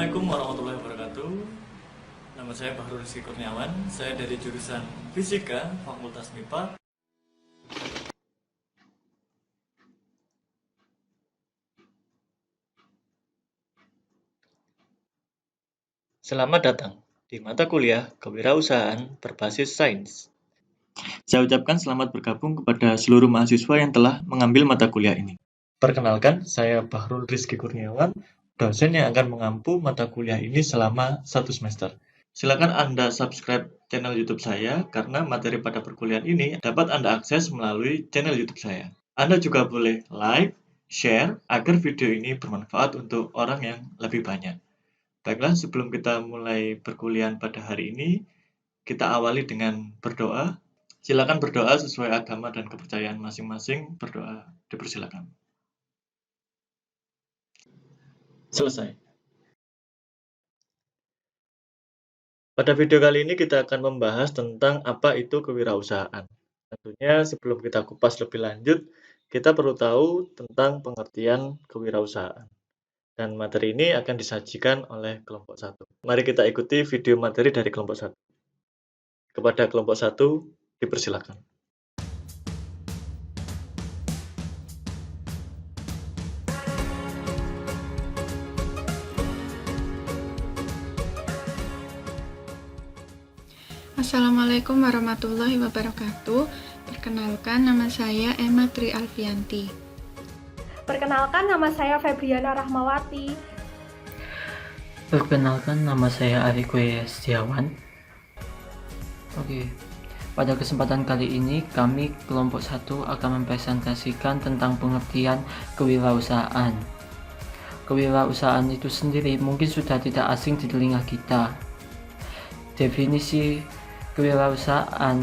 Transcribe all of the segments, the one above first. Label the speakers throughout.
Speaker 1: Assalamualaikum warahmatullahi wabarakatuh. Nama saya Bahrul Rizky Kurniawan. Saya dari jurusan Fisika, Fakultas MIPA. Selamat datang di mata kuliah Kewirausahaan Berbasis Sains. Saya ucapkan selamat bergabung kepada seluruh mahasiswa yang telah mengambil mata kuliah ini. Perkenalkan, saya Bahrul Rizky Kurniawan, dosen yang akan mengampu mata kuliah ini selama 1 semester. Silakan Anda subscribe channel YouTube saya karena materi pada perkuliahan ini dapat Anda akses melalui channel YouTube saya. Anda juga boleh like, share agar video ini bermanfaat untuk orang yang lebih banyak. Baiklah, sebelum kita mulai perkuliahan pada hari ini, kita awali dengan berdoa. Silakan berdoa sesuai agama dan kepercayaan masing-masing. Berdoa dipersilakan. Selesai. Pada video kali ini kita akan membahas tentang apa itu kewirausahaan. Tentunya sebelum kita kupas lebih lanjut, kita perlu tahu tentang pengertian kewirausahaan. Dan materi ini akan disajikan oleh kelompok 1. Mari kita ikuti video materi dari kelompok 1. Kepada kelompok 1, dipersilakan.
Speaker 2: Assalamualaikum warahmatullahi wabarakatuh. Perkenalkan, nama saya Emma Tri Alfianti.
Speaker 3: Perkenalkan, nama saya Febriana Rahmawati.
Speaker 4: Perkenalkan, nama saya Ariko Setiawan. Oke, pada kesempatan kali ini kami kelompok 1 akan mempresentasikan tentang pengertian kewirausahaan. Kewirausahaan itu sendiri mungkin sudah tidak asing di telinga kita. Definisi kewirausahaan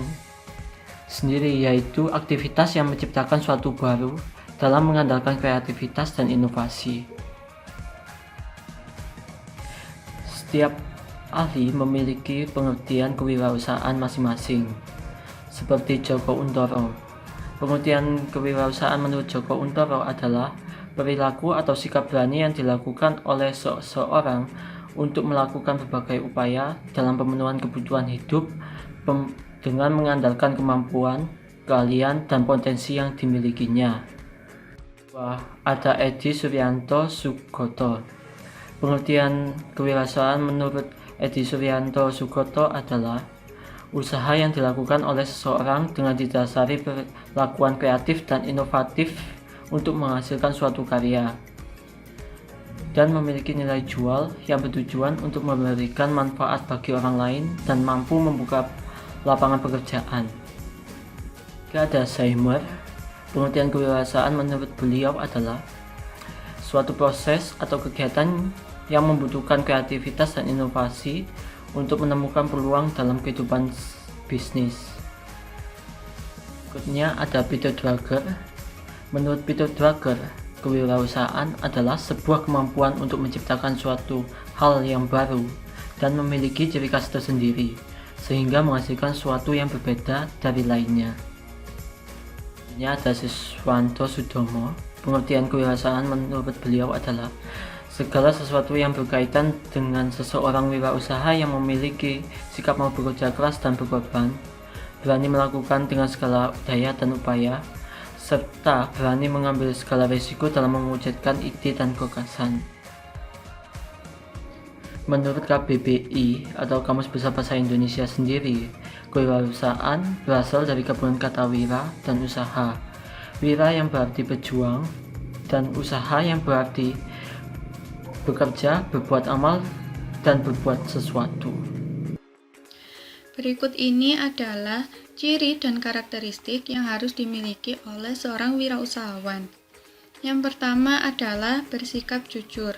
Speaker 4: sendiri yaitu aktivitas yang menciptakan suatu baru dalam mengandalkan kreativitas dan inovasi. Setiap ahli memiliki pengertian kewirausahaan masing-masing. Seperti Joko Untoro. Pengertian kewirausahaan menurut Joko Untoro adalah perilaku atau sikap berani yang dilakukan oleh seseorang untuk melakukan berbagai upaya dalam pemenuhan kebutuhan hidup dengan mengandalkan kemampuan, keahlian, dan potensi yang dimilikinya. Ada Edi Suryanto Sugoto. Pengertian kewirausahaan menurut Edi Suryanto Sugoto adalah usaha yang dilakukan oleh seseorang dengan didasari perlakuan kreatif dan inovatif untuk menghasilkan suatu karya dan memiliki nilai jual yang bertujuan untuk memberikan manfaat bagi orang lain dan mampu membuka lapangan pekerjaan. Ada Seymour. Pengertian kewirausahaan menurut beliau adalah suatu proses atau kegiatan yang membutuhkan kreativitas dan inovasi untuk menemukan peluang dalam kehidupan bisnis. Berikutnya ada Peter Drucker. Menurut Peter Drucker, kewirausahaan adalah sebuah kemampuan untuk menciptakan suatu hal yang baru dan memiliki ciri khas tersendiri, sehingga menghasilkan sesuatu yang berbeda dari lainnya. Ada Siswanto Sudomo. Pengertian kewirausahaan menurut beliau adalah segala sesuatu yang berkaitan dengan seseorang wirausaha yang memiliki sikap mau bekerja keras dan berkorban, berani melakukan dengan segala daya dan upaya, serta berani mengambil segala risiko dalam mewujudkan ide dan gagasan. Menurut KBBI atau Kamus Besar Bahasa Indonesia sendiri, kewirausahaan berasal dari gabungan kata wira dan usaha. Wira yang berarti berjuang dan usaha yang berarti bekerja, berbuat amal, dan berbuat sesuatu.
Speaker 2: Berikut ini adalah ciri dan karakteristik yang harus dimiliki oleh seorang wirausahawan. Yang pertama adalah bersikap jujur.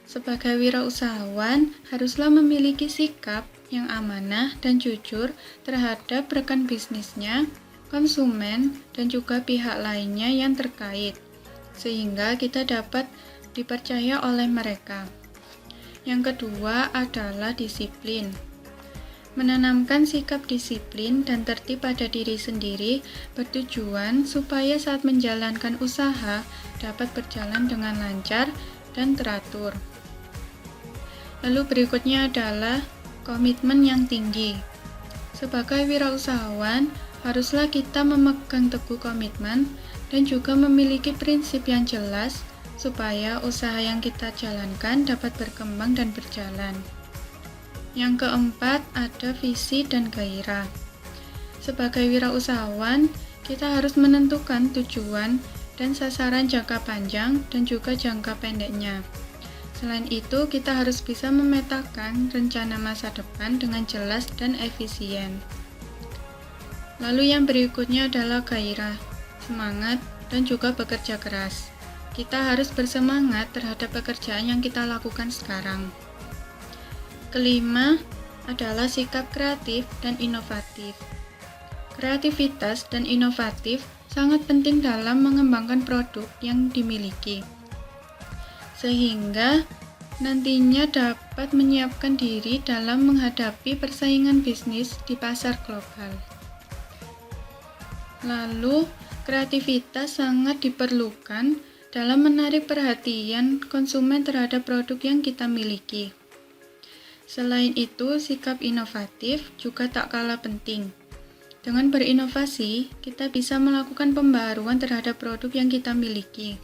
Speaker 2: Sebagai wirausahawan, haruslah memiliki sikap yang amanah dan jujur terhadap rekan bisnisnya, konsumen, dan juga pihak lainnya yang terkait, sehingga kita dapat dipercaya oleh mereka. Yang kedua adalah disiplin. Menanamkan sikap disiplin dan tertib pada diri sendiri bertujuan supaya saat menjalankan usaha dapat berjalan dengan lancar dan teratur. Lalu berikutnya adalah komitmen yang tinggi. Sebagai wirausahawan, haruslah kita memegang teguh komitmen dan juga memiliki prinsip yang jelas supaya usaha yang kita jalankan dapat berkembang dan berjalan. Yang keempat, ada visi dan gairah. Sebagai wirausahawan, kita harus menentukan tujuan dan sasaran jangka panjang dan juga jangka pendeknya. Selain itu, kita harus bisa memetakan rencana masa depan dengan jelas dan efisien. Lalu yang berikutnya adalah gairah, semangat, dan juga bekerja keras. Kita harus bersemangat terhadap pekerjaan yang kita lakukan sekarang. Kelima adalah sikap kreatif dan inovatif. Kreativitas dan inovatif sangat penting dalam mengembangkan produk yang dimiliki, sehingga nantinya dapat menyiapkan diri dalam menghadapi persaingan bisnis di pasar global. Lalu, kreativitas sangat diperlukan dalam menarik perhatian konsumen terhadap produk yang kita miliki. Selain itu, sikap inovatif juga tak kalah penting. Dengan berinovasi, kita bisa melakukan pembaruan terhadap produk yang kita miliki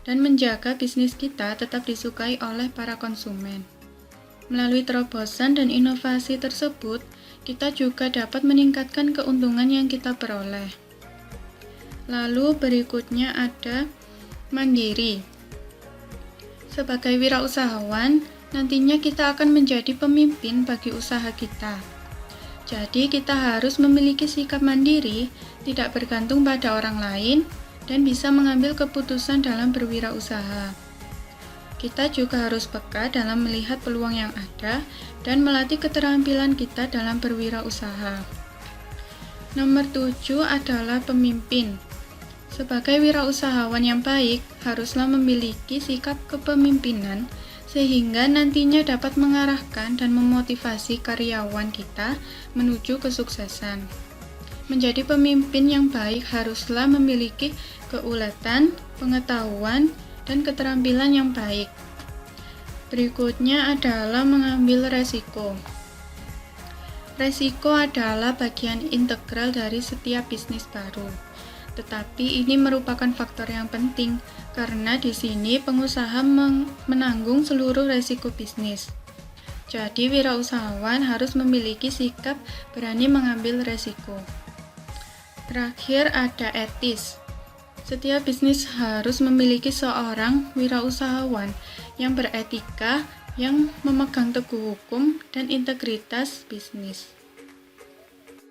Speaker 2: dan menjaga bisnis kita tetap disukai oleh para konsumen. Melalui terobosan dan inovasi tersebut, kita juga dapat meningkatkan keuntungan yang kita peroleh. Lalu berikutnya ada mandiri. Sebagai wirausahawan, nantinya kita akan menjadi pemimpin bagi usaha kita. Jadi kita harus memiliki sikap mandiri, tidak bergantung pada orang lain, dan bisa mengambil keputusan dalam berwirausaha. Kita juga harus peka dalam melihat peluang yang ada dan melatih keterampilan kita dalam berwirausaha. Nomor 7 adalah pemimpin. Sebagai wirausahawan yang baik, haruslah memiliki sikap kepemimpinan sehingga nantinya dapat mengarahkan dan memotivasi karyawan kita menuju kesuksesan. Menjadi pemimpin yang baik haruslah memiliki keuletan, pengetahuan, dan keterampilan yang baik. Berikutnya adalah mengambil resiko. Resiko adalah bagian integral dari setiap bisnis baru. Tetapi ini merupakan faktor yang penting karena di sini pengusaha menanggung seluruh resiko bisnis. Jadi wirausahawan harus memiliki sikap berani mengambil resiko. Terakhir ada etis. Setiap bisnis harus memiliki seorang wirausahawan yang beretika, yang memegang teguh hukum dan integritas bisnis.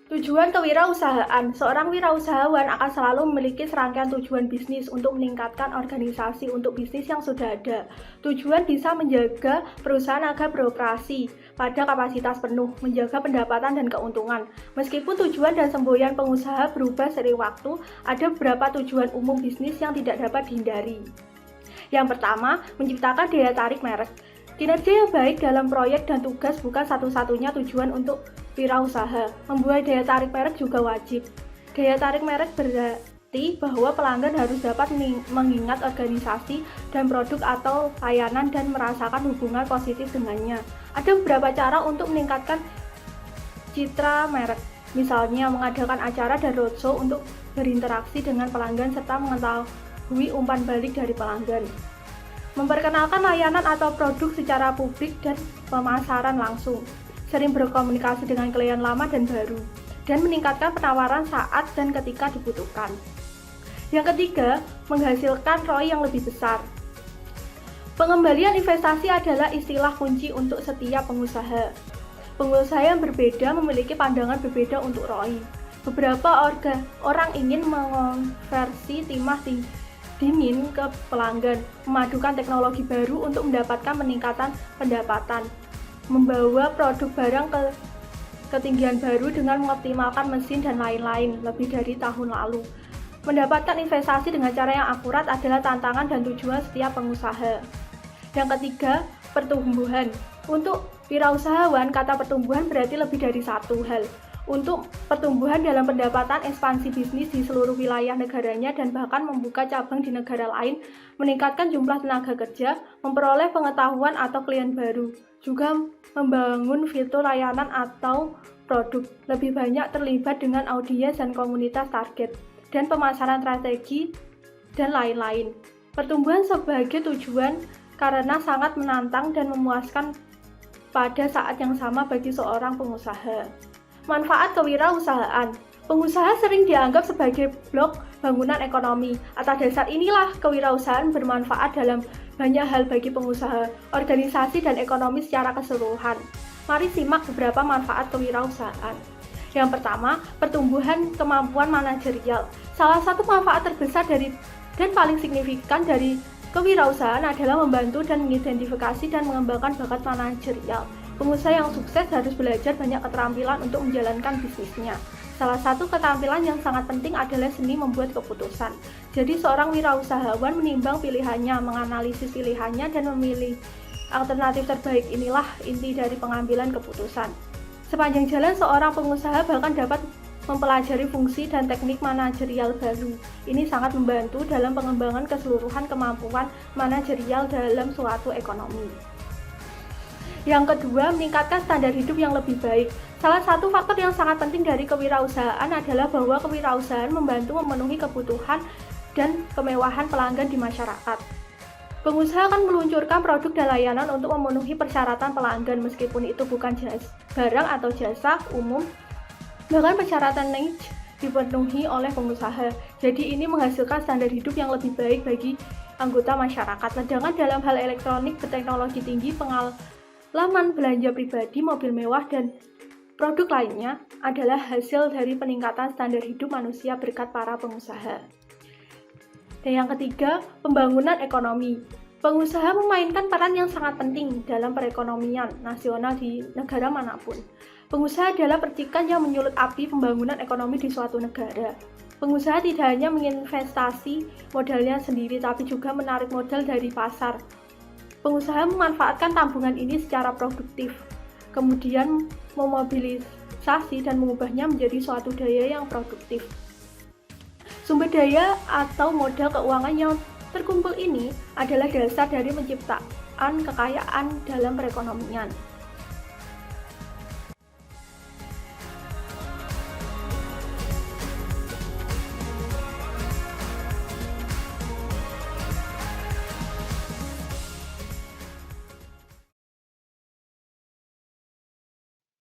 Speaker 3: Tujuan kewirausahaan. Seorang wirausahawan akan selalu memiliki serangkaian tujuan bisnis untuk meningkatkan organisasi untuk bisnis yang sudah ada. Tujuan bisa menjaga perusahaan agar beroperasi pada kapasitas penuh, menjaga pendapatan dan keuntungan. Meskipun tujuan dan semboyan pengusaha berubah seiring waktu, ada beberapa tujuan umum bisnis yang tidak dapat dihindari. Yang pertama, menciptakan daya tarik merek. Kinerja yang baik dalam proyek dan tugas bukan satu-satunya tujuan untuk wirausaha. Membuat daya tarik merek juga wajib. Daya tarik merek berarti bahwa pelanggan harus dapat mengingat organisasi dan produk atau layanan dan merasakan hubungan positif dengannya. Ada beberapa cara untuk meningkatkan citra merek. Misalnya mengadakan acara dan roadshow untuk berinteraksi dengan pelanggan serta mengetahui umpan balik dari pelanggan. Memperkenalkan layanan atau produk secara publik dan pemasaran langsung. Sering berkomunikasi dengan klien lama dan baru, dan meningkatkan penawaran saat dan ketika dibutuhkan. Yang ketiga, menghasilkan ROI yang lebih besar. Pengembalian investasi adalah istilah kunci untuk setiap pengusaha. Pengusaha yang berbeda memiliki pandangan berbeda untuk ROI. Beberapa orang ingin mengonversi timah dingin ke pelanggan, memadukan teknologi baru untuk mendapatkan peningkatan pendapatan, membawa produk barang ke ketinggian baru dengan mengoptimalkan mesin dan lain-lain lebih dari tahun lalu. Mendapatkan investasi dengan cara yang akurat adalah tantangan dan tujuan setiap pengusaha. Yang ketiga, pertumbuhan. Untuk wirausahawan, kata pertumbuhan berarti lebih dari satu hal. untuk pertumbuhan dalam pendapatan, ekspansi bisnis di seluruh wilayah negaranya, dan bahkan membuka cabang di negara lain, meningkatkan jumlah tenaga kerja, memperoleh pengetahuan atau klien baru, juga membangun fitur layanan atau produk, lebih banyak terlibat dengan audiens dan komunitas target, dan pemasaran strategi, dan lain-lain. Pertumbuhan sebagai tujuan karena sangat menantang dan memuaskan pada saat yang sama bagi seorang pengusaha. Manfaat kewirausahaan. Pengusaha sering dianggap sebagai blok bangunan ekonomi. Atas dasar inilah kewirausahaan bermanfaat dalam banyak hal bagi pengusaha, organisasi, dan ekonomi secara keseluruhan. Mari simak beberapa manfaat kewirausahaan. Yang pertama, pertumbuhan kemampuan manajerial. Salah satu manfaat terbesar dan paling signifikan dari kewirausahaan adalah membantu dan mengidentifikasi dan mengembangkan bakat manajerial. Pengusaha yang sukses harus belajar banyak keterampilan untuk menjalankan bisnisnya. Salah satu keterampilan yang sangat penting adalah seni membuat keputusan. Jadi seorang wirausahawan menimbang pilihannya, menganalisis pilihannya, dan memilih alternatif terbaik. Inilah inti dari pengambilan keputusan. Sepanjang jalan, seorang pengusaha bahkan dapat mempelajari fungsi dan teknik manajerial baru. Ini sangat membantu dalam pengembangan keseluruhan kemampuan manajerial dalam suatu ekonomi. Yang kedua, meningkatkan standar hidup yang lebih baik. Salah satu faktor yang sangat penting dari kewirausahaan adalah bahwa kewirausahaan membantu memenuhi kebutuhan dan kemewahan pelanggan di masyarakat. Pengusaha akan meluncurkan produk dan layanan untuk memenuhi persyaratan pelanggan, meskipun itu bukan barang atau jasa umum. Bahkan persyaratan niche dipenuhi oleh pengusaha. Jadi ini menghasilkan standar hidup yang lebih baik bagi anggota masyarakat. Sedangkan dalam hal elektronik berteknologi tinggi, pengalaman belanja pribadi, mobil mewah, dan produk lainnya adalah hasil dari peningkatan standar hidup manusia berkat para pengusaha. Dan yang ketiga, pembangunan ekonomi. Pengusaha memainkan peran yang sangat penting dalam perekonomian nasional di negara manapun. Pengusaha adalah percikan yang menyulut api pembangunan ekonomi di suatu negara. Pengusaha tidak hanya menginvestasi modalnya sendiri, tapi juga menarik modal dari pasar. Pengusaha memanfaatkan tabungan ini secara produktif, kemudian memobilisasi dan mengubahnya menjadi suatu daya yang produktif. Sumber daya atau modal keuangan yang terkumpul ini adalah dasar dari penciptaan kekayaan dalam perekonomian.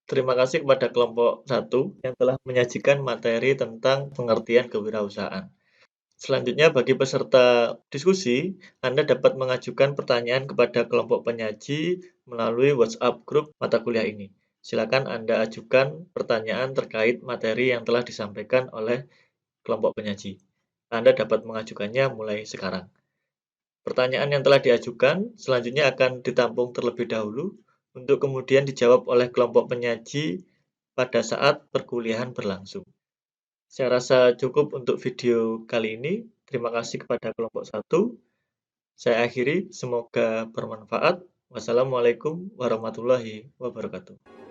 Speaker 1: Terima kasih kepada kelompok 1 yang telah menyajikan materi tentang pengertian kewirausahaan. Selanjutnya, bagi peserta diskusi, Anda dapat mengajukan pertanyaan kepada kelompok penyaji melalui WhatsApp grup mata kuliah ini. Silakan Anda ajukan pertanyaan terkait materi yang telah disampaikan oleh kelompok penyaji. Anda dapat mengajukannya mulai sekarang. Pertanyaan yang telah diajukan selanjutnya akan ditampung terlebih dahulu untuk kemudian dijawab oleh kelompok penyaji pada saat perkuliahan berlangsung. Saya rasa cukup untuk video kali ini. Terima kasih kepada kelompok 1. Saya akhiri, semoga bermanfaat. Wassalamualaikum warahmatullahi wabarakatuh.